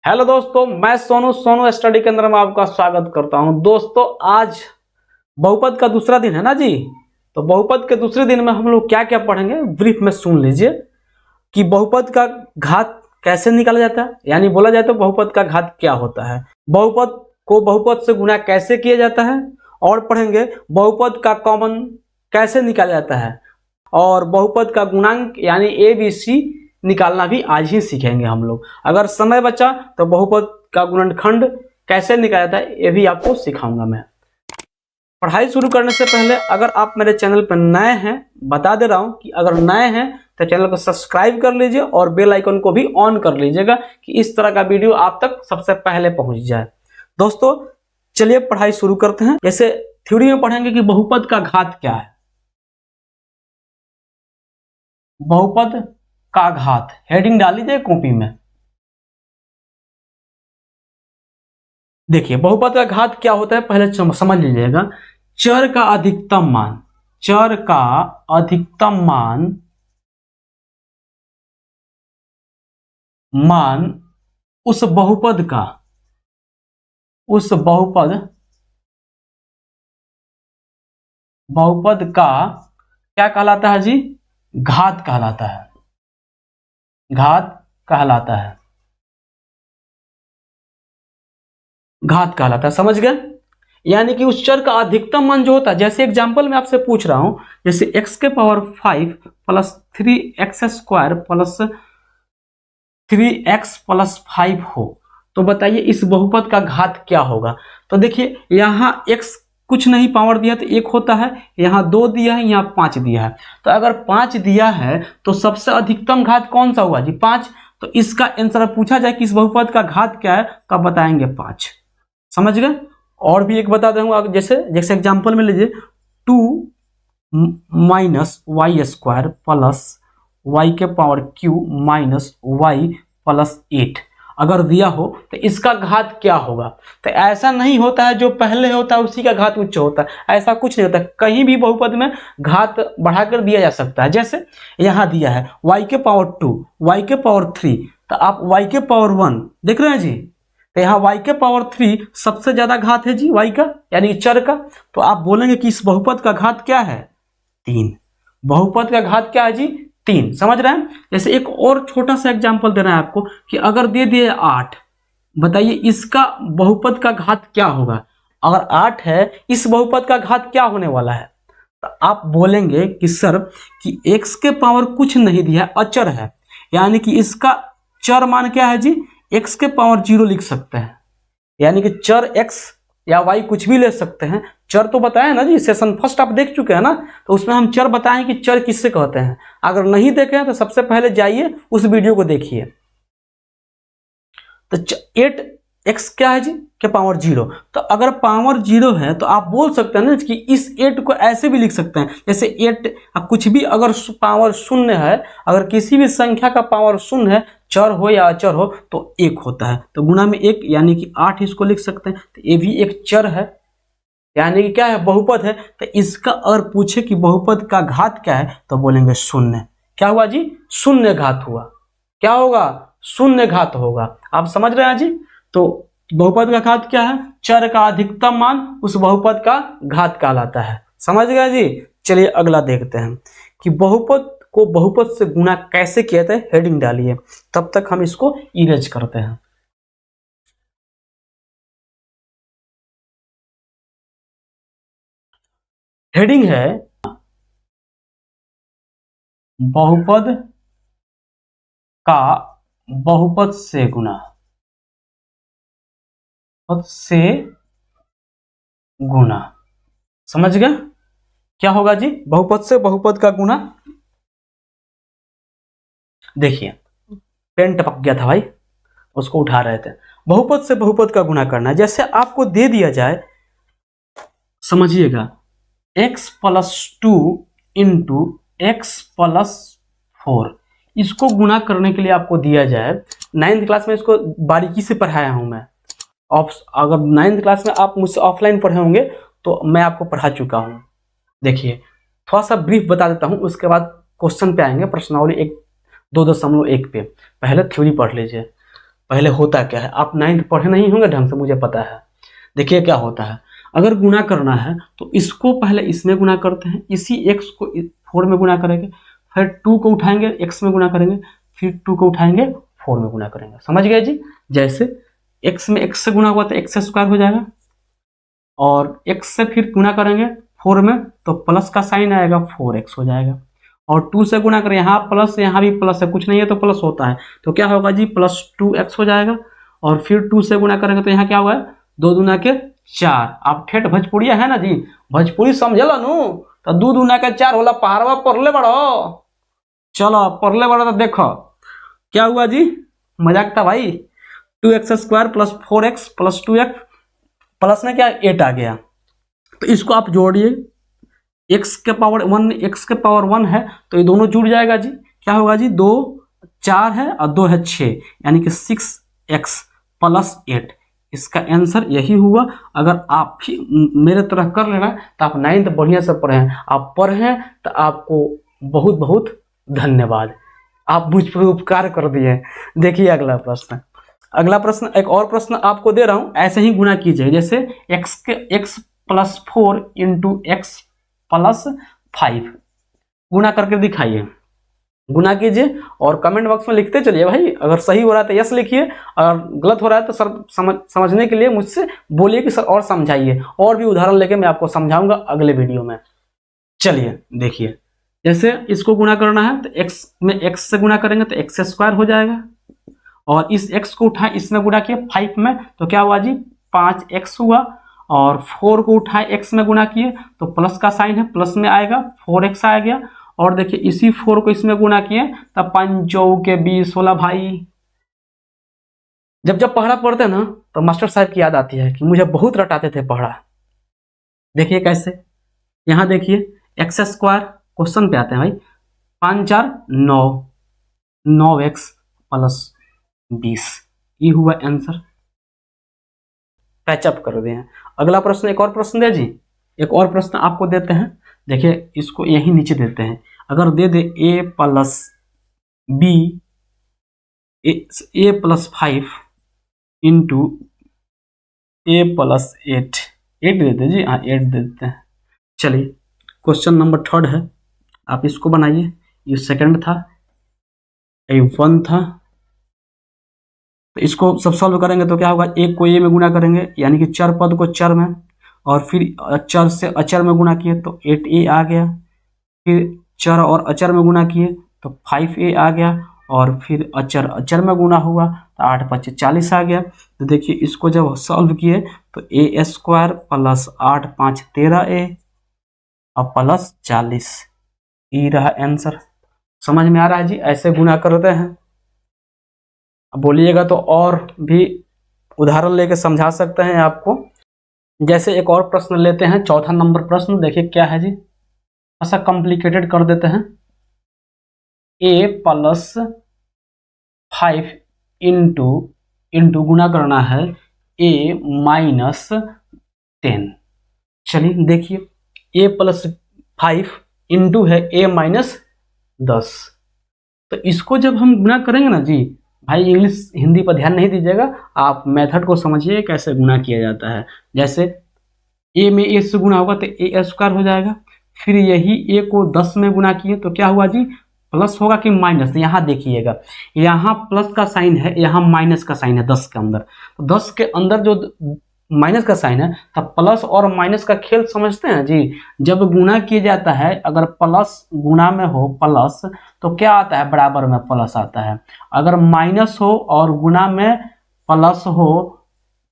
Hello दोस्तों, मैं Sonu study के अंदर में आपका स्वागत करता हूं। दोस्तों, आज बहुपद का दूसरा दिन है ना जी। तो बहुपद के दूसरे दिन में हम लोग क्या क्या पढ़ेंगे ब्रीफ में सुन लीजिए कि बहुपद का घात कैसे निकाला जाता है, यानी बोला जाए तो बहुपद का घात क्या होता है, बहुपद को बहुपद से गुणा कैसे किया जाता है, और पढ़ेंगे बहुपद का कॉमन कैसे निकाला जाता है, और बहुपद का गुणांक यानी ABC निकालना भी आज ही सीखेंगे हम लोग। अगर समय बचा तो बहुपद का गुणनखंड कैसे निकाला जाता है ये भी आपको सिखाऊंगा मैं। पढ़ाई शुरू करने से पहले अगर आप मेरे चैनल पर नए हैं, बता दे रहा हूं कि अगर नए हैं तो चैनल को सब्सक्राइब कर लीजिए और बेल आइकन को भी ऑन कर लीजिएगा कि इस तरह का वीडियो आप तक सबसे पहले पहुंच जाए। दोस्तों, चलिए पढ़ाई शुरू करते हैं। जैसे थ्योरी में पढ़ेंगे कि बहुपद का घात क्या है। बहुपद का घात हेडिंग डाल लीजिए कॉपी में। देखिए बहुपद का घात क्या होता है पहले समझ लीजिएगा। चर का अधिकतम मान, चर का अधिकतम मान उस बहुपद का क्या कहलाता है जी? घात कहलाता है, घात कहलाता है, घात कहलाता है। समझ गए? यानी कि उस चर का अधिकतम मान जो होता है, जैसे एग्जांपल में आपसे पूछ रहा हूं, जैसे x के power 5 plus 3x square plus 3x plus 5 हो, तो बताइए इस बहुपद का घात क्या होगा। तो देखिए यहाँ x कुछ नहीं पावर दिया तो 1 होता है, यहाँ 2 दिया है, यहाँ 5 दिया है। तो अगर 5 दिया है तो सबसे अधिकतम घात कौन सा हुआ जी? 5। तो इसका आंसर पूछा जाए कि इस बहुपद का घात क्या है, तब बताएंगे 5। समझ गए? और भी एक बता दूंगा, जैसे एग्जांपल में लीजिए 2 माइनस वाई स्क्वायर प्लस वाई के power q minus y plus 8 अगर दिया हो तो इसका घात क्या होगा। तो ऐसा नहीं होता है जो पहले होता है उसी का घात उच्च होता है, ऐसा कुछ नहीं होता। कहीं भी बहुपद में घात बढ़ाकर दिया जा सकता है। जैसे यहाँ दिया है y के पावर 2, y के पावर 3, तो आप y के पावर 1 देख रहे हैं जी। तो यहाँ y के पावर 3 सबसे ज्यादा घात है जी y का, यानी चर का। तो आप बोलेंगे कि इस बहुपद का घात क्या है? 3। बहुपद का घात क्या है जी? 3। समझ रहे हैं? जैसे एक और छोटा सा एग्जांपल देना है आपको कि अगर दे दिए 8, बताइए इसका बहुपद का घात क्या होगा। अगर 8 है, इस बहुपद का घात क्या होने वाला है? तो आप बोलेंगे कि सर कि x के पावर कुछ नहीं दिया है, अचर है, यानी कि इसका चर मान क्या है जी? x के पावर 0 लिख सकते हैं, यानी कि चर x या y कुछ भी ले सकते हैं। चर तो बताया ना जी, सेशन फर्स्ट आप देख चुके हैं ना, तो उसमें हम चर बताएं कि चर किससे कहते हैं। अगर नहीं देखे हैं तो सबसे पहले जाइए उस वीडियो को देखिए। तो 8x क्या है जी? के पावर 0। तो अगर पावर 0 है तो आप बोल सकते हैं ना कि इस 8 को ऐसे भी लिख सकते हैं, जैसे 8 कुछ भी अगर पावर 0 है, अगर किसी भी संख्या का पावर 0 है, चर हो या अचर हो, तो 1 होता है, तो गुना में 1 यानी कि 8 इसको लिख सकते हैं। तो ये भी एक चर है, यानी कि क्या है? बहुपद है। तो इसका अगर पूछे कि बहुपद का घात क्या है तो बोलेंगे 0। क्या हुआ जी? 0 घात हुआ। क्या होगा? 0 घात होगा। आप समझ रहे हैं जी? तो बहुपद का घात क्या है? चर का अधिकतम मान उस बहुपद का घात कहलाता है। समझ गए जी? चलिए अगला देखते हैं कि बहुपद को बहुपद से गुणा कैसे किया जाता है। हेडिंग डालिए, तब तक हम इसको इरेज करते हैं। हेडिंग है बहुपद का बहुपद से गुणा, से गुणा। समझ गए? क्या होगा जी? बहुपद से बहुपद का गुणा। देखिए पेन टपक गया था भाई, उसको उठा रहे थे। बहुपद से बहुपद का गुणा करना, जैसे आपको दे दिया जाए, समझिएगा x plus 2 into x plus 4, इसको गुणा करने के लिए आपको दिया जाए। 9th क्लास में इसको बारीकी से पढ़ाया हूं मैं। अगर 9th क्लास में आप मुझसे ऑफलाइन पढ़े होंगे तो मैं आपको पढ़ा चुका हूं। देखिए थोड़ा सा ब्रीफ बता देता हूं, उसके बाद क्वेश्चन पे आएंगे, प्रश्नावली 1 2.1 पे। पहले थ्योरी पढ़ लीजिए। पहले होता क्या है, आप 9th पढ़े नहीं होंगे ढंग से, मुझे पता है। देखिए क्या होता है, अगर गुना करना है तो इसको पहले इसमें गुना करते हैं, इसी x को 4 में गुना करेंगे, फिर 2 को उठाएंगे x में गुना करेंगे, फिर 2 को उठाएंगे 4 में गुना करेंगे। समझ गए जी? जैसे x में x से गुना हुआ तो x स्क्वायर हो जाएगा, और x से फिर गुना करेंगे 4 में तो प्लस का साइन आएगा, 4x हो जाएगा। और 2 से गुना करें, यहाँ प्लस यहाँ भी प्लस है, कुछ नहीं है तो प्लस होता है, तो क्या होगा जी, प्लस 2x हो जाएगा। और फिर 2 से गुना करेंगे तो यहाँ क्या हुआ है, 2 दूना के 4। आप ठेठ भोजपुरिया है ना जी, भोजपुरी समझल नु, तो 2 दूना के 4 होला, पहाड़वा पढ़ले बड़ो, चलो पढ़ले बड़ो तो देखो क्या हुआ जी, मजाक था भाई। 2x square plus 4x plus 2x plus में क्या 8 आ गया, तो इसको आप जोड़िए, x के पावर 1 x के पावर 1 है तो ये दोनों जुड़ जाएगा जी, क्या होगा जी, 2 4 है और 2 है 6, यानी कि 6x प्लस 8। इसका आंसर यही हुआ। अगर आप भी मेरे तरह कर लेना तो आप 9th बढ़िया से पढ़ें, आप पढ़ें तो आपको बहुत बहुत धन्यवाद, आप मुझ पर उपकार कर दिए। देखिए अगला प्रश्न, अगला प्रश्न, एक और प्रश्न आपको दे रहा हूं, ऐसे ही गुना कीजिए। जैसे x plus 4 into x plus 5 गुना करके दिखाइए, गुना कीजिए और कमेंट बॉक्स में लिखते चलिए भाई। अगर सही हो रहा है तो यस लिखिए, और गलत हो रहा है तो सर समझने के लिए मुझसे बोलिए कि सर और समझाइए, और भी उदाहरण लेके मैं आपको समझाऊंगा अगले वीडियो में। चलिए देखिए, जैसे इसको गुना करना है तो x में x से गुना करेंगे तो x स्क्वायर हो जाएगा, और इस x को उठाए इसमें गुना किए 5 में तो क्या हुआ जी, 5x हुआ, और 4 को उठाए x में गुना किए तो प्लस का साइन है, प्लस में आएगा 4x आ गया। और देखिए इसी 4 को इसमें गुना किए तब 5 के 20 16 भाई। जब जब पढ़ा पढ़ते ना तो मास्टर साहब की याद आती है कि मुझे बहुत रटाते थे पढ़ा। देखिए कैसे, यहाँ देखिए एक्स स्क्वायर, क्वेश्चन पे आते हैं भाई, 5 4 9, 9x प्लस 20, ये हुआ आंसर। पैचअप कर दिए हैं। अगला प्रश्न, एक और प्रश्न दे जी, एक और प्रश्न आपको देते हैं। देखिए इसको यही नीचे देते हैं, अगर दे दे a plus b a plus 5 into a plus 8 देते जी, हाँ 8 दे देते हैं। चलिए क्वेश्चन नंबर 3 है, आप इसको बनाइए। ये सेकंड था, ये 1 था, तो इसको सब सॉल्व करेंगे तो क्या होगा, एक को a में गुना करेंगे यानी कि चर पद को चर में, और फिर अचर से अचर में गुना किए तो 8a आ गया, फिर चर और अचर में गुना किए तो 5a आ गया, और फिर अचर अचर में गुना हुआ तो 8 5 40 आ गया। तो देखिए इसको जब सॉल्व किए तो a स्क्वायर प्लस 8 5 13a और प्लस 40, ये रहा आंसर। समझ में आ रहा है जी, ऐसे गुना करते हैं। अब बोलिएगा तो और भी उदाहरण लेके समझा सकते हैं आपको। जैसे एक और प्रश्न लेते हैं, 4था नंबर प्रश्न, देखिए क्या है जी, ऐसा कॉम्प्लिकेटेड कर देते हैं। a प्लस 5 इंटू गुना करना है a माइनस 10। चलिए देखिए a प्लस 5 इंटू है a माइनस 10, तो इसको जब हम गुना करेंगे ना जी, भाई इंग्लिश हिंदी पर ध्यान नहीं दीजिएगा, आप मेथड को समझिए कैसे गुना किया जाता है। जैसे a में a से गुना होगा तो a स्क्वायर हो जाएगा, फिर यही a को 10 में गुना किए तो क्या हुआ जी, प्लस होगा कि माइनस। यहाँ देखिएगा, यहाँ प्लस का साइन है, यहाँ माइनस का साइन है 10 के अंदर, तो 10 के अंदर जो माइनस का साइन है तब प्लस और माइनस का खेल समझते हैं जी। जब गुना किया जाता है, अगर प्लस गुना में हो प्लस तो क्या आता है, बराबर में प्लस आता है। अगर माइनस हो और गुना में प्लस हो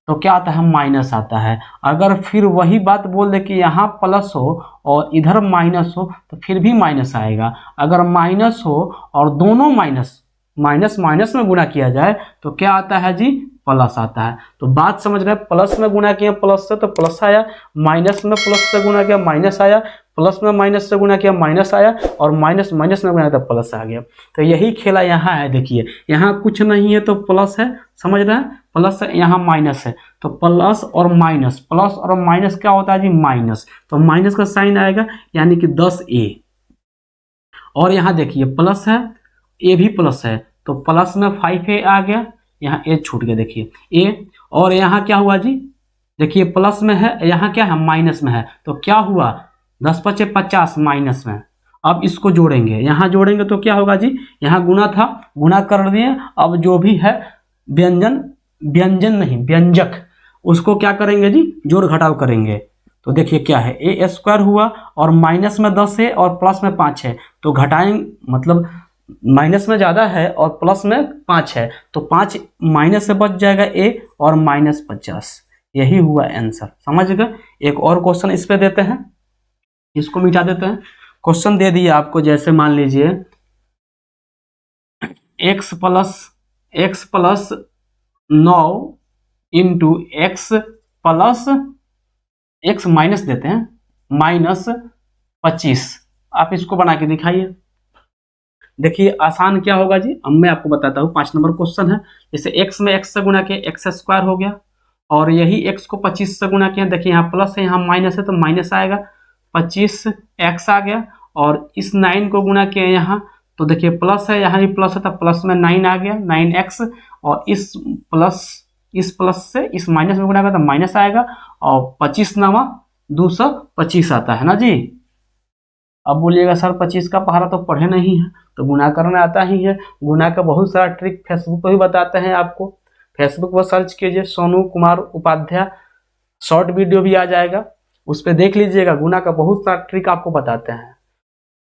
तो क्या आता है, माइनस आता है। अगर फिर वही बात बोल दे कि यहाँ प्लस हो और इधर माइनस हो तो फिर भी माइनस आएगा। अगर माइनस हो और दोनों माइनस माइनस में गुना किया जाए तो क्या आता है जी, प्लस आता है। तो बात समझ रहे हैं, प्लस में गुना किया प्लस से तो प्लस आया, माइनस में प्लस से गुना किया माइनस आया, प्लस में माइनस से गुना किया माइनस आया, और माइनस में गुना किया तो प्लस आ गया। तो यही खेला यहाँ है। देखिए यहाँ कुछ नहीं है तो प्लस है, समझ रहे हैं, प्लस है, यहाँ माइनस है, तो प्लस और माइनस क्या होता है जी, माइनस। तो माइनस का साइन आएगा यानी कि 10a, और यहाँ देखिए प्लस है, a भी प्लस है तो प्लस में 5a आ गया, यहाँ ए छूट गया, देखिए ए, और यहाँ क्या हुआ जी, देखिए प्लस में है, यहाँ क्या है माइनस में है, तो क्या हुआ 10 पचे 50 माइनस में। अब इसको जोड़ेंगे, यहाँ जोड़ेंगे तो क्या होगा जी, यहाँ गुना था, गुना कर दिए, अब जो भी है व्यंजन, व्यंजन नहीं व्यंजक, उसको क्या करेंगे जी, जोड़ घटाव करेंगे। तो देखिए क्या है, ए स्क्वायर हुआ और माइनस में 10 है और प्लस में 5 है, तो घटाएंगे, मतलब माइनस में ज़्यादा है और प्लस में 5 है, तो 5 माइनस से बच जाएगा ए और माइनस 50, यही हुआ आंसर। समझ गए। एक और क्वेश्चन इस पे देते हैं, इसको मिटा देते हैं। क्वेश्चन दे दिया आपको, जैसे मान लीजिए x plus 9 into x minus देते हैं माइनस 25, आप इसको बना के दिखाइए। देखिए आसान क्या होगा जी, अब मैं आपको बताता हूँ। 5 नंबर क्वेश्चन है, जैसे x में x से गुना किया x स्क्वायर हो गया, और यही x को 25 से गुना किया, देखिए यहाँ प्लस है यहाँ माइनस है तो माइनस आएगा, 25x आ गया, और इस 9 को गुना किया यहाँ, तो देखिए प्लस है, यहाँ भी प्लस है तो प्लस में 9 आ गया 9x, और इस प्लस से इस माइनस में गुना किया तो माइनस आएगा, और 25 नामा 225 आता है ना जी। अब बोलिएगा सर 25 का पहाड़ा तो पढ़े नहीं है, तो गुना करना आता ही है। गुना का बहुत सारा ट्रिक फेसबुक पर भी बताते हैं आपको, फेसबुक पर सर्च कीजिए सोनू कुमार उपाध्याय, शॉर्ट वीडियो भी आ जाएगा, उस पर देख लीजिएगा। गुना का बहुत सारा ट्रिक आपको बताते हैं।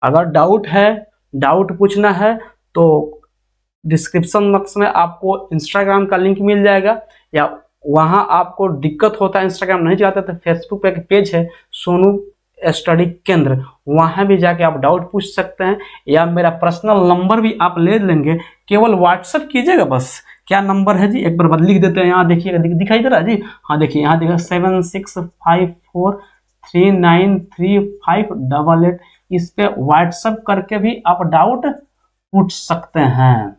अगर डाउट है, डाउट पूछना है, तो डिस्क्रिप्शन बॉक्स में आपको इंस्टाग्राम का लिंक मिल जाएगा, या वहाँ आपको दिक्कत होता है इंस्टाग्राम नहीं चलाते तो फेसबुक पे एक पेज है सोनू स्टडी केंद्र, वहाँ भी जाके आप डाउट पूछ सकते हैं, या मेरा पर्सनल नंबर भी आप ले लेंगे, केवल व्हाट्सएप कीजिएगा बस। क्या नंबर है जी, एक बार लिख देते हैं, यहाँ देखिएगा, दिखाई दे रहा है जी, हाँ देखिए यहाँ देखिए 7654393588, इस पे व्हाट्सएप करके भी आप डाउट पूछ सकते हैं।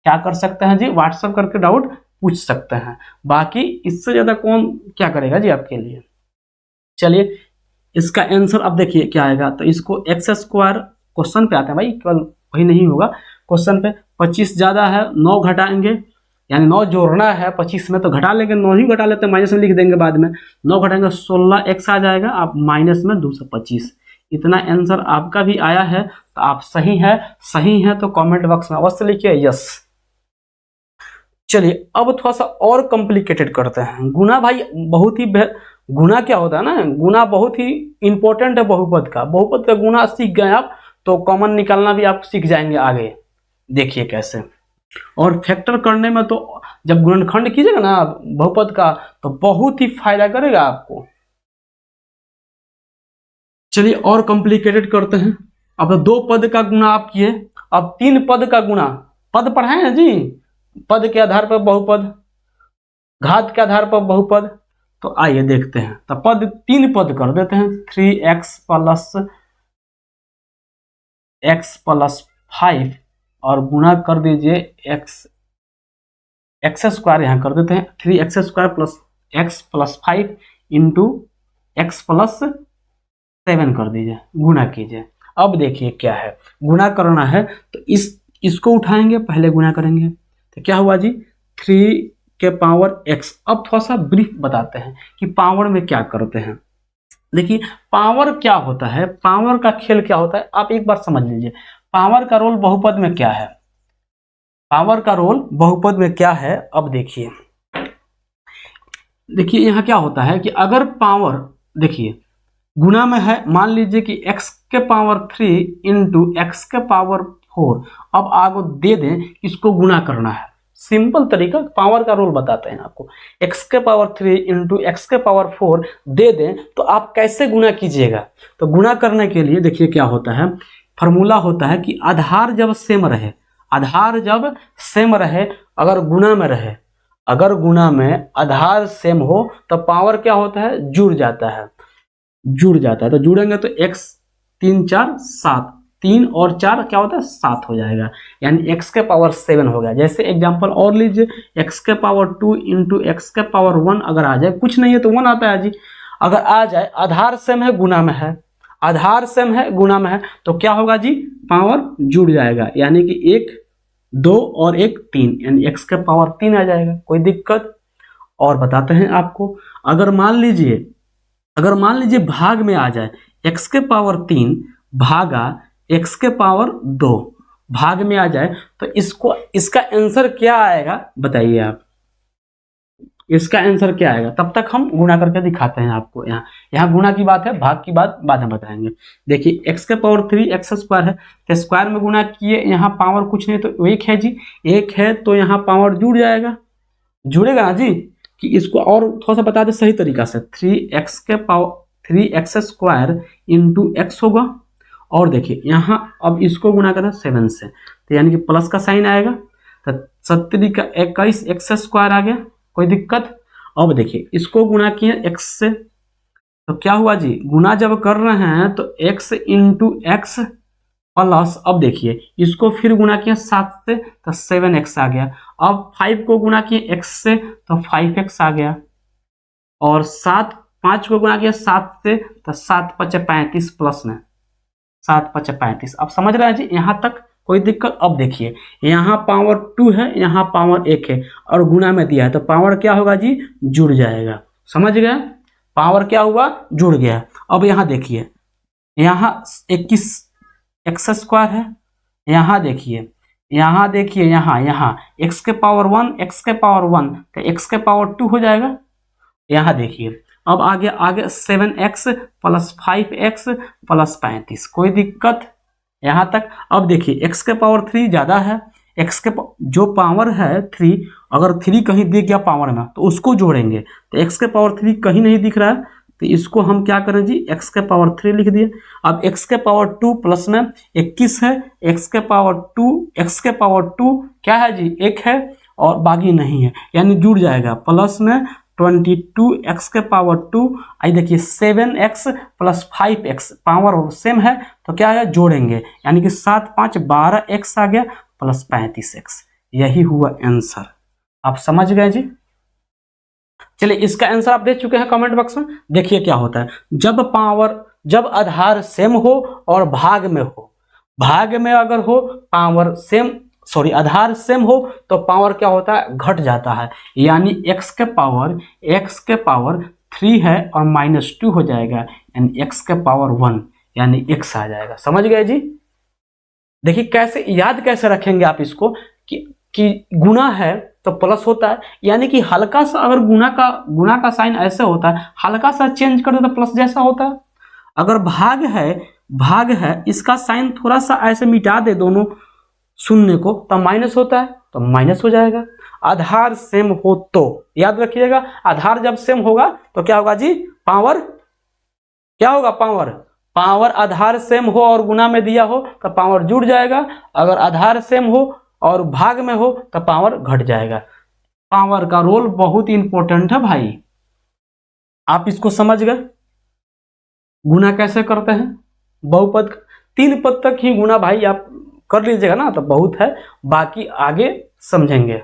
क्या कर सकते हैं जी, व्हाट्सएप करके डाउट पूछ सकते हैं। बाकी इससे ज़्यादा कौन क्या करेगा जी आपके लिए। चलिए इसका आंसर अब देखिए क्या आएगा, तो इसको एक्स स्क्वायर क्वेश्चन पे आता है भाई, केवल वही नहीं होगा क्वेश्चन पे। 25 ज़्यादा है, 9 घटाएंगे, यानी 9 जोड़ना है 25 में, तो घटा लेंगे, 9 ही घटा लेते हैं, माइनस में लिख देंगे बाद में, 9 घटाएंगे 16x आ जाएगा, आप माइनस में 225। इतना आंसर आपका भी आया है, तो आप सही है तो कमेंट बॉक्स में अवश्य लिखिए यस। चलिए अब थोड़ा सा और कॉम्प्लिकेटेड करते हैं। गुना भाई बहुत ही गुना क्या होता है ना, गुना बहुत ही इंपॉर्टेंट है बहुपद का। बहुपद का गुना सीख गए आप तो कॉमन निकालना भी आप सीख जाएंगे आगे, देखिए कैसे। और फैक्टर करने में तो जब गुणनखंड कीजिएगा ना बहुपद का, तो बहुत ही फायदा करेगा आपको। चलिए और कॉम्प्लिकेटेड करते हैं। अब 2 पद का गुना आप किए, अब 3 पद का गुना, पद पढ़ाए हैं जी, पद के आधार पर बहुपद, घात के आधार पर बहुपद, तो आइए देखते हैं। तो 3 पद कर देते हैं, 3x प्लस 5 और गुना कर दीजिए एक्स स्क्वायर, यहाँ कर देते हैं 3x square plus x plus 5 into x plus 7 कर दीजिए, गुना कीजिए। अब देखिए क्या है, गुना करना है तो इसको उठाएंगे, पहले गुना करेंगे, तो क्या हुआ जी 3 के पावर x। अब थोड़ा सा ब्रीफ बताते हैं कि पावर में क्या करते हैं। देखिए पावर क्या होता है, पावर का खेल क्या होता है, आप एक बार समझ लीजिए। पावर का रोल बहुपद में क्या है, पावर का रोल बहुपद में क्या है। अब देखिए यहाँ क्या होता है कि अगर पावर देखिए गुना में है, मान लीजिए कि x के पावर 3 इंटू एक्स के पावर 4, अब आगे दे दें इसको गुना करना है। सिंपल तरीका, पावर का रोल बताते हैं आपको। x के पावर 3 इंटू एक्स के पावर 4 दे दें तो आप कैसे गुना कीजिएगा। तो गुना करने के लिए देखिए क्या होता है, फॉर्मूला होता है कि आधार जब सेम रहे, आधार जब सेम रहे, अगर गुना में रहे, अगर गुना में आधार सेम हो तो पावर क्या होता है, जुड़ जाता है, जुड़ जाता है। तो जुड़ेंगे तो x 3 4 7, 3 और 4 क्या होता है 7 हो जाएगा, यानी x के पावर 7 हो गया। जैसे एग्जांपल और लीजिए, x के पावर 2 इंटू एक्स के पावर 1 अगर आ जाए, कुछ नहीं है तो 1 आता है जी, अगर आ जाए, आधार सेम है गुना में है, आधार सेम है गुना में है, तो क्या होगा जी पावर जुड़ जाएगा, यानी कि 1 2 और 1 3, यानी x के पावर 3 आ जाएगा, कोई दिक्कत। और बताते हैं आपको, अगर मान लीजिए भाग में आ जाए x के पावर 3 भागा x के पावर 2 भाग में आ जाए, तो इसका आंसर क्या आएगा बताइए आप, इसका आंसर क्या आएगा। तब तक हम गुणा करके दिखाते हैं आपको। यहाँ गुणा की बात है, भाग की बात बाद में बताएंगे। देखिए x के पावर 3 एक्स स्क्वायर है, तो स्क्वायर में गुणा किए, यहाँ पावर कुछ नहीं तो 1 है जी, 1 है तो यहाँ पावर जुड़ जाएगा, जुड़ेगा ना जी। कि इसको और थोड़ा सा बता दे सही तरीका से, 3x के power 3x square into x होगा। और देखिए यहाँ अब इसको गुणा करें 7 से, तो यानी कि प्लस का साइन आएगा, तो 7 का 21 एक्स स्क्वायर आ गया, कोई दिक्कत। अब देखिए इसको गुणा किए x से, तो क्या हुआ जी, गुणा जब कर रहे हैं तो x इंटू एक्स प्लस, अब देखिए इसको फिर गुणा किया 7 से तो 7x आ गया। अब 5 को गुणा किए x से तो 5x आ गया, और 5 को गुणा किया 7 से तो 7 × 5 = 35 प्लस में 7 × 5 = 35। अब समझ रहे हैं जी यहाँ तक, कोई दिक्कत। अब देखिए यहाँ पावर 2 है, यहाँ पावर 1 है, और गुणा में दिया है तो पावर क्या होगा जी, जुड़ जाएगा। समझ गए, पावर क्या हुआ, जुड़ गया। अब यहाँ देखिए, यहाँ 21 एक्स स्क्वायर है, यहाँ देखिए यहाँ x के पावर 1 x के पावर 1 तो x के पावर 2 हो जाएगा। यहाँ देखिए अब आगे 7x प्लस 5x प्लस 35, कोई दिक्कत यहाँ तक। अब देखिए x के पावर 3 ज़्यादा है, x के जो पावर है 3, अगर 3 कहीं दिख गया पावर में तो उसको जोड़ेंगे, तो x के पावर 3 कहीं नहीं दिख रहा है, तो इसको हम क्या करें जी, x के पावर 3 लिख दिए। अब x के पावर 2 प्लस में 21 है, x के पावर 2 क्या है जी, 1 है, और बाकी नहीं है, यानी जुड़ जाएगा। प्लस में 22 x के पावर 2, आई देखिए 7x plus 5x power same है तो क्या है, जोड़ेंगे, यानी कि 7 × 5 = 12x आ गया प्लस 35x, यही हुआ आंसर। आप समझ गए जी। चलिए इसका आंसर आप दे चुके हैं कमेंट बॉक्स में। देखिए क्या होता है, जब आधार सेम हो और भाग में हो, भाग में अगर हो पावर सेम, सॉरी आधार सेम हो तो पावर क्या होता है, घट जाता है, यानी x के पावर 3 है और -2 हो जाएगा, यानी x के पावर 1 यानी x आ जाएगा। समझ गए जी। देखिए कैसे याद कैसे रखेंगे आप इसको, कि गुणा है तो प्लस होता है, यानी कि हल्का सा अगर गुणा का साइन ऐसे होता है, हल्का सा चेंज कर दे तो प्लस जैसा होता है। अगर भाग है इसका साइन थोड़ा सा ऐसे मिटा दे दोनों शून्य को तो माइनस होता है, तो माइनस हो जाएगा। आधार सेम हो तो याद रखिएगा, आधार जब सेम होगा तो क्या होगा जी, पावर क्या होगा, पावर आधार सेम हो और गुणा में दिया हो तो पावर जुड़ जाएगा, अगर आधार सेम हो और भाग में हो तो पावर घट जाएगा। पावर का रोल बहुत इंपॉर्टेंट है भाई, आप इसको समझ गए। गुणा कैसे करते हैं, बहुपद 3 पद तक ही गुणा भाई आप कर लीजिएगा ना तो बहुत है, बाकी आगे समझेंगे।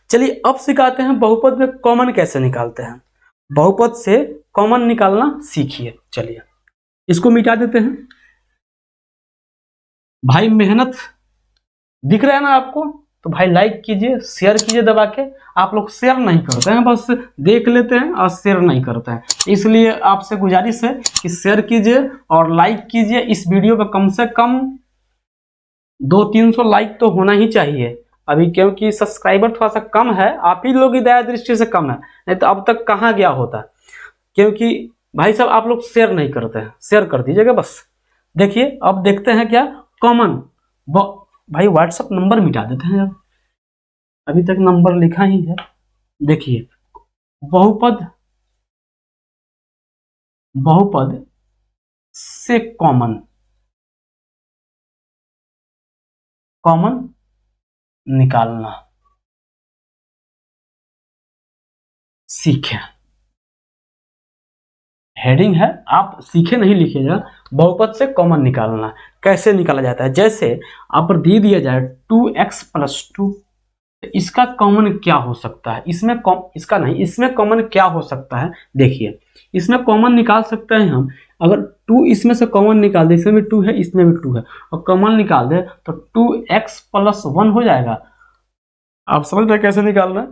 चलिए अब सिखाते हैं बहुपद में कॉमन कैसे निकालते हैं। बहुपद से कॉमन निकालना सीखिए। चलिए इसको मिटा देते हैं भाई, मेहनत दिख रहा है ना आपको, तो भाई लाइक कीजिए, शेयर कीजिए दबा के। आप लोग शेयर नहीं करते हैं, बस देख लेते हैं और शेयर नहीं करते हैं, इसलिए आपसे गुजारिश है कि शेयर कीजिए और लाइक कीजिए। इस वीडियो पे कम से कम 200-300 लाइक तो होना ही चाहिए अभी, क्योंकि सब्सक्राइबर थोड़ा सा कम है, आप ही लोग की दया दृष्टि से कम है, नहीं तो अब तक कहाँ गया होता। क्योंकि भाई साहब आप लोग शेयर नहीं करते हैं, शेयर कर दीजिएगा बस। देखिए अब देखते हैं क्या कॉमन। भाई व्हाट्सएप नंबर मिटा देते हैं, अभी तक नंबर लिखा ही है। देखिए बहुपद से कॉमन निकालना सीखें। हेडिंग है, आप सीखे नहीं लिखिएगा, बहुपद से कॉमन निकालना कैसे निकाला जाता है। जैसे आप पर दे दिया जाए 2x + 2, इसका कॉमन क्या हो सकता है, इसमें कॉमन क्या हो सकता है। देखिए इसमें कॉमन निकाल सकते हैं हम, अगर 2 इसमें से कॉमन निकाल दे, इसमें भी 2 है, इसमें भी 2 है, और कॉमन निकाल दे तो 2x + 1 हो जाएगा। आप समझ रहे कैसे निकालना है?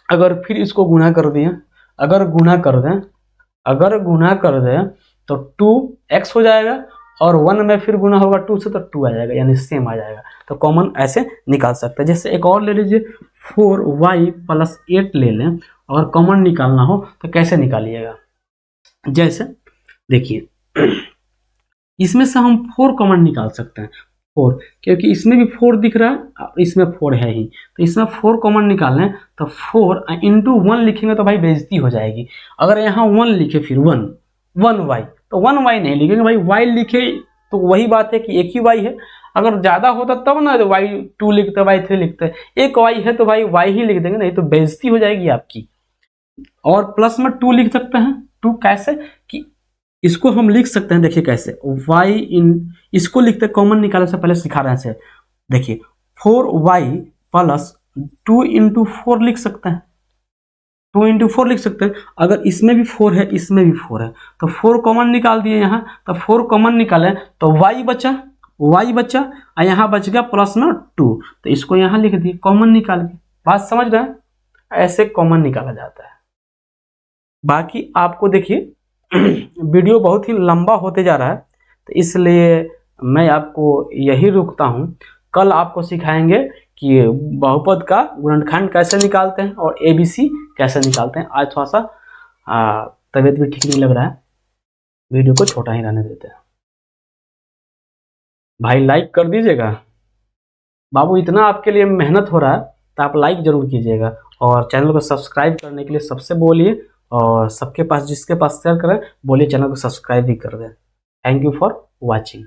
अगर फिर इसको गुणा कर दिए, अगर गुणा कर दें तो 2x हो जाएगा, और 1 में फिर गुना होगा 2 से तो 2 आ जाएगा, यानी सेम आ जाएगा। तो कॉमन ऐसे निकाल सकते हैं। जैसे एक और ले लीजिए, 4y + 8 ले लें, और कॉमन निकालना हो तो कैसे निकालिएगा? जैसे देखिए इसमें से हम 4 कॉमन निकाल सकते हैं, 4, क्योंकि इसमें भी 4 दिख रहा है, इसमें 4 है ही, तो इसमें 4 कॉमन निकालने तो 4 × 1 लिखेंगे तो भाई बेइज्जती हो जाएगी। अगर यहाँ 1 लिखे फिर 1y, तो 1y नहीं लिखेंगे भाई, y लिखे तो वही बात है कि एक ही y है। अगर ज़्यादा होता तब ना तो y2 लिखते, y3 लिखते, एक y है तो भाई y ही लिख देंगे, नहीं तो बेइज्जती हो जाएगी आपकी। और प्लस में 2 लिख सकते हैं, 2 कैसे कि इसको हम लिख सकते हैं, देखिए कैसे, इसको लिखते कॉमन निकालने से पहले सिखा रहे हैं से, देखिए 4y + 2 × 4 लिख सकते हैं, 2 × 4 लिख सकते हैं। अगर इसमें भी 4 है, इसमें भी 4 है, तो 4 कॉमन निकाल दिए यहाँ, तो 4 कॉमन निकालें तो y बचा, और यहाँ बच गया प्लस में 2, तो इसको यहाँ लिख दिए कॉमन निकाल के। बात समझ रहे हैं? ऐसे कॉमन निकाला जाता है। बाकी आपको देखिए वीडियो बहुत ही लंबा होते जा रहा है, तो इसलिए मैं आपको यही रुकता हूँ। कल आपको सिखाएंगे कि बहुपद का गुणनखंड कैसे निकालते हैं और ABC कैसे निकालते हैं। आज थोड़ा सा तबीयत भी ठीक नहीं लग रहा है, वीडियो को छोटा ही रहने देते हैं। भाई लाइक कर दीजिएगा बाबू, इतना आपके लिए मेहनत हो रहा है तो आप लाइक जरूर कीजिएगा, और चैनल को सब्सक्राइब करने के लिए सबसे बोलिए, और सबके पास जिसके पास शेयर करें बोलिए चैनल को सब्सक्राइब भी कर दें। Thank you for watching.